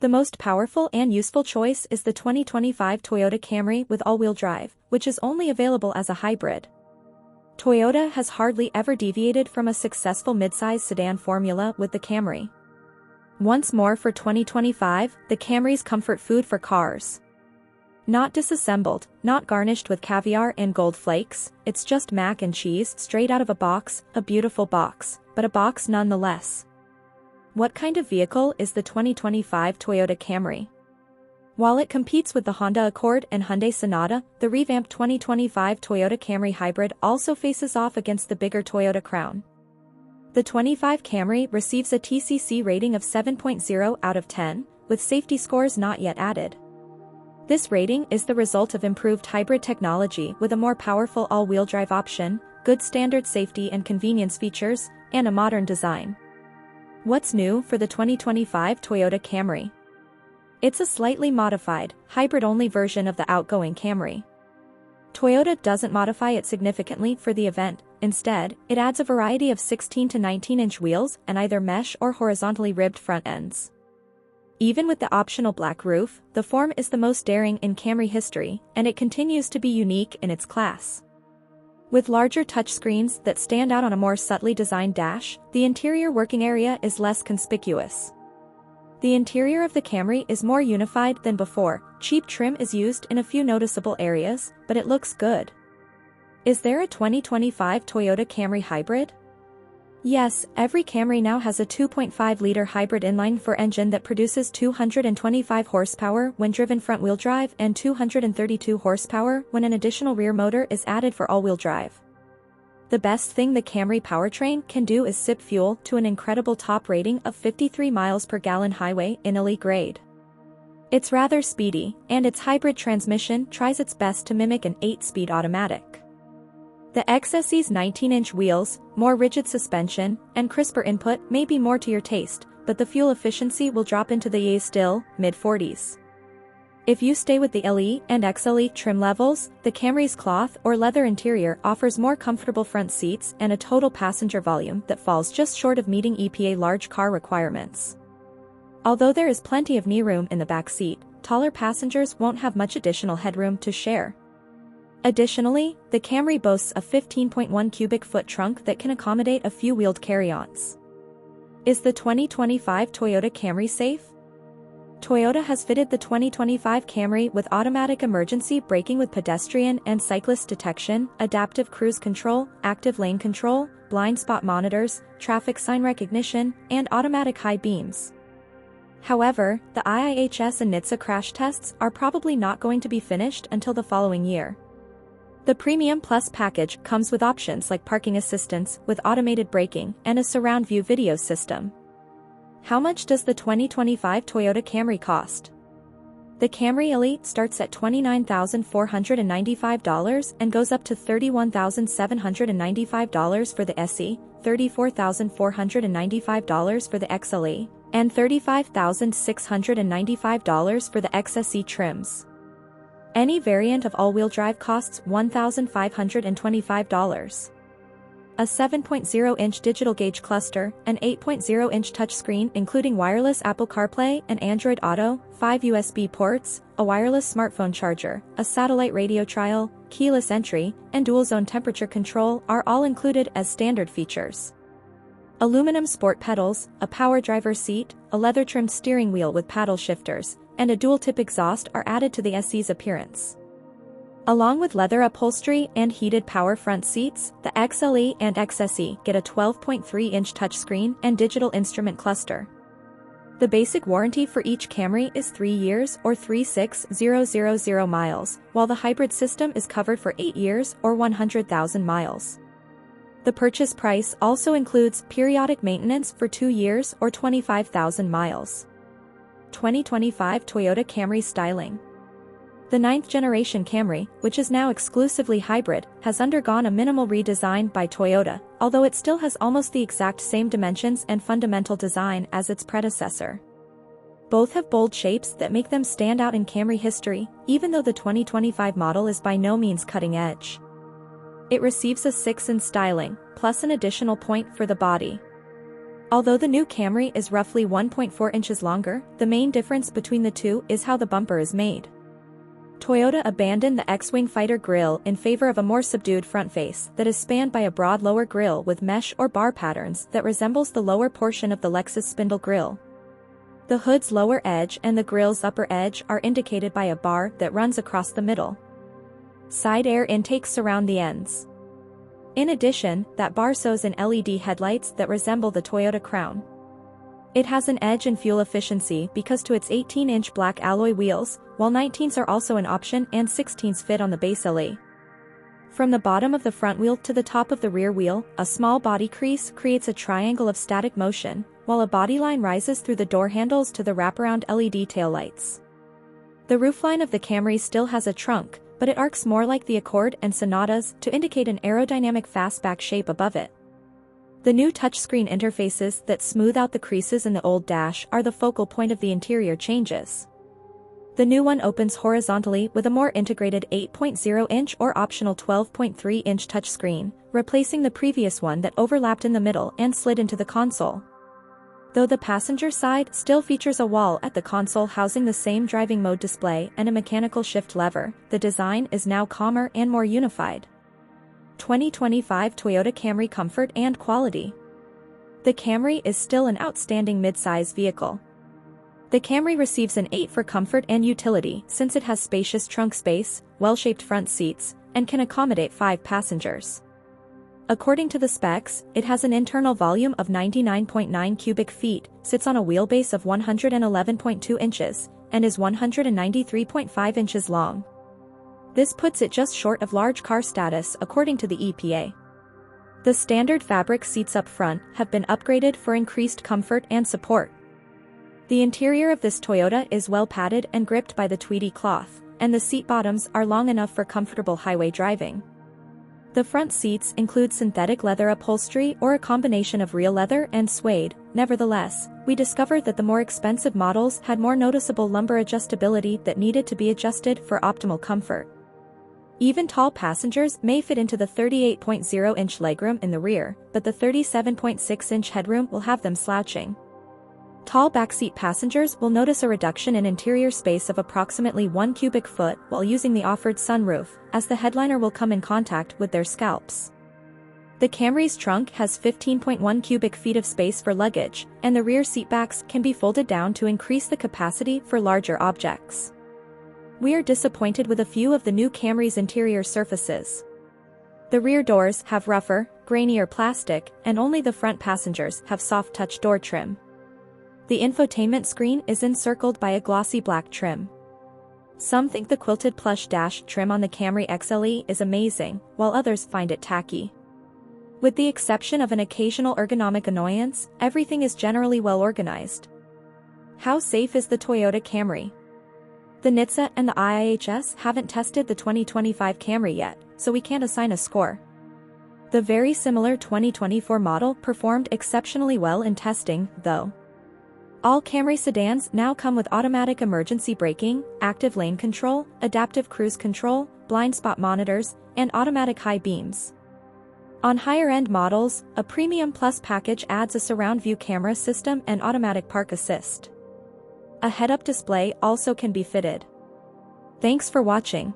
The most powerful and useful choice is the 2025 Toyota Camry with all-wheel drive, which is only available as a hybrid. Toyota has hardly ever deviated from a successful midsize sedan formula with the Camry. Once more for 2025, the Camry's comfort food for cars. Not disassembled, not garnished with caviar and gold flakes, it's just mac and cheese straight out of a box, a beautiful box, but a box nonetheless. What kind of vehicle is the 2025 Toyota Camry? While it competes with the Honda Accord and Hyundai Sonata, the revamped 2025 Toyota Camry Hybrid also faces off against the bigger Toyota Crown. The 25 Camry receives a TCC rating of 7.0 out of 10, with safety scores not yet added. This rating is the result of improved hybrid technology with a more powerful all-wheel drive option, good standard safety and convenience features, and a modern design. What's new for the 2025 Toyota Camry? It's a slightly modified, hybrid-only version of the outgoing Camry. Toyota doesn't modify it significantly for the event. Instead, it adds a variety of 16 to 19-inch wheels and either mesh or horizontally ribbed front ends. Even with the optional black roof, the form is the most daring in Camry history, and it continues to be unique in its class. With larger touchscreens that stand out on a more subtly designed dash, the interior working area is less conspicuous. The interior of the Camry is more unified than before. Cheap trim is used in a few noticeable areas, but it looks good. Is there a 2025 Toyota Camry Hybrid? Yes, every Camry now has a 2.5-liter hybrid inline-4 engine that produces 225 horsepower when driven front-wheel drive and 232 horsepower when an additional rear motor is added for all-wheel drive. The best thing the Camry powertrain can do is sip fuel to an incredible top rating of 53 miles per gallon highway in elite grade. It's rather speedy, and its hybrid transmission tries its best to mimic an 8-speed automatic. The XSE's 19-inch wheels, more rigid suspension, and crisper input may be more to your taste, but the fuel efficiency will drop into the still mid-40s. If you stay with the LE and XLE trim levels, the Camry's cloth or leather interior offers more comfortable front seats and a total passenger volume that falls just short of meeting EPA large car requirements. Although there is plenty of knee room in the back seat, taller passengers won't have much additional headroom to share. Additionally, the Camry boasts a 15.1 cubic foot trunk that can accommodate a few wheeled carry-ons. Is the 2025 Toyota Camry safe? Toyota has fitted the 2025 Camry with automatic emergency braking with pedestrian and cyclist detection, adaptive cruise control, active lane control, blind spot monitors, traffic sign recognition, and automatic high beams. However, the IIHS and NHTSA crash tests are probably not going to be finished until the following year. The Premium Plus package comes with options like parking assistance with automated braking and a surround view video system. How much does the 2025 Toyota Camry cost? The Camry Elite starts at $29,495 and goes up to $31,795 for the SE, $34,495 for the XLE, and $35,695 for the XSE trims. Any variant of all-wheel drive costs $1,525. A 7.0-inch digital gauge cluster, an 8.0-inch touchscreen including wireless Apple CarPlay and Android Auto, 5 USB ports, a wireless smartphone charger, a satellite radio trial, keyless entry, and dual-zone temperature control are all included as standard features. Aluminum sport pedals, a power driver seat, a leather-trimmed steering wheel with paddle shifters, and a dual-tip exhaust are added to the SE's appearance. Along with leather upholstery and heated power front seats, the XLE and XSE get a 12.3-inch touchscreen and digital instrument cluster. The basic warranty for each Camry is 3 years or 36,000 miles, while the hybrid system is covered for 8 years or 100,000 miles. The purchase price also includes periodic maintenance for 2 years or 25,000 miles. 2025 Toyota Camry styling. The 9th generation Camry, which is now exclusively hybrid, has undergone a minimal redesign by Toyota, although it still has almost the exact same dimensions and fundamental design as its predecessor. Both have bold shapes that make them stand out in Camry history, even though the 2025 model is by no means cutting edge. It receives a 6 in styling, plus an additional point for the body. Although the new Camry is roughly 1.4 inches longer, the main difference between the two is how the bumper is made. Toyota abandoned the X-Wing fighter grille in favor of a more subdued front face that is spanned by a broad lower grille with mesh or bar patterns that resembles the lower portion of the Lexus spindle grille. The hood's lower edge and the grille's upper edge are indicated by a bar that runs across the middle. Side air intakes surround the ends. In addition, that bar sews in LED headlights that resemble the Toyota Crown. It has an edge in fuel efficiency because to its 18-inch black alloy wheels, while 19s are also an option and 16s fit on the base LE. From the bottom of the front wheel to the top of the rear wheel, a small body crease creates a triangle of static motion, while a bodyline rises through the door handles to the wraparound LED taillights. The roofline of the Camry still has a trunk, but it arcs more like the Accord and Sonatas to indicate an aerodynamic fastback shape above it. The new touchscreen interfaces that smooth out the creases in the old dash are the focal point of the interior changes. The new one opens horizontally with a more integrated 8.0-inch or optional 12.3-inch touchscreen, replacing the previous one that overlapped in the middle and slid into the console. Though the passenger side still features a wall at the console housing the same driving mode display and a mechanical shift lever, the design is now calmer and more unified. 2025 Toyota Camry comfort and quality. The Camry is still an outstanding midsize vehicle. The Camry receives an 8 for comfort and utility since it has spacious trunk space, well-shaped front seats, and can accommodate 5 passengers. According to the specs, it has an internal volume of 99.9 cubic feet, sits on a wheelbase of 111.2 inches, and is 193.5 inches long. This puts it just short of large car status according to the EPA. The standard fabric seats up front have been upgraded for increased comfort and support. The interior of this Toyota is well padded and gripped by the tweedy cloth, and the seat bottoms are long enough for comfortable highway driving. The front seats include synthetic leather upholstery or a combination of real leather and suede. Nevertheless, we discovered that the more expensive models had more noticeable lumbar adjustability that needed to be adjusted for optimal comfort. Even tall passengers may fit into the 38.0-inch legroom in the rear, but the 37.6-inch headroom will have them slouching. Tall backseat passengers will notice a reduction in interior space of approximately 1 cubic foot while using the offered sunroof, as the headliner will come in contact with their scalps. The Camry's trunk has 15.1 cubic feet of space for luggage, and the rear seatbacks can be folded down to increase the capacity for larger objects. We are disappointed with a few of the new Camry's interior surfaces. The rear doors have rougher, grainier plastic, and only the front passengers have soft touch door trim. The infotainment screen is encircled by a glossy black trim. Some think the quilted plush dash trim on the Camry XLE is amazing, while others find it tacky. With the exception of an occasional ergonomic annoyance, everything is generally well organized. How safe is the Toyota Camry? The NHTSA and the IIHS haven't tested the 2025 Camry yet, so we can't assign a score. The very similar 2024 model performed exceptionally well in testing, though. All Camry sedans now come with automatic emergency braking, active lane control, adaptive cruise control, blind spot monitors, and automatic high beams. On higher-end models, a Premium Plus package adds a surround view camera system and automatic park assist. A head-up display also can be fitted. Thanks for watching.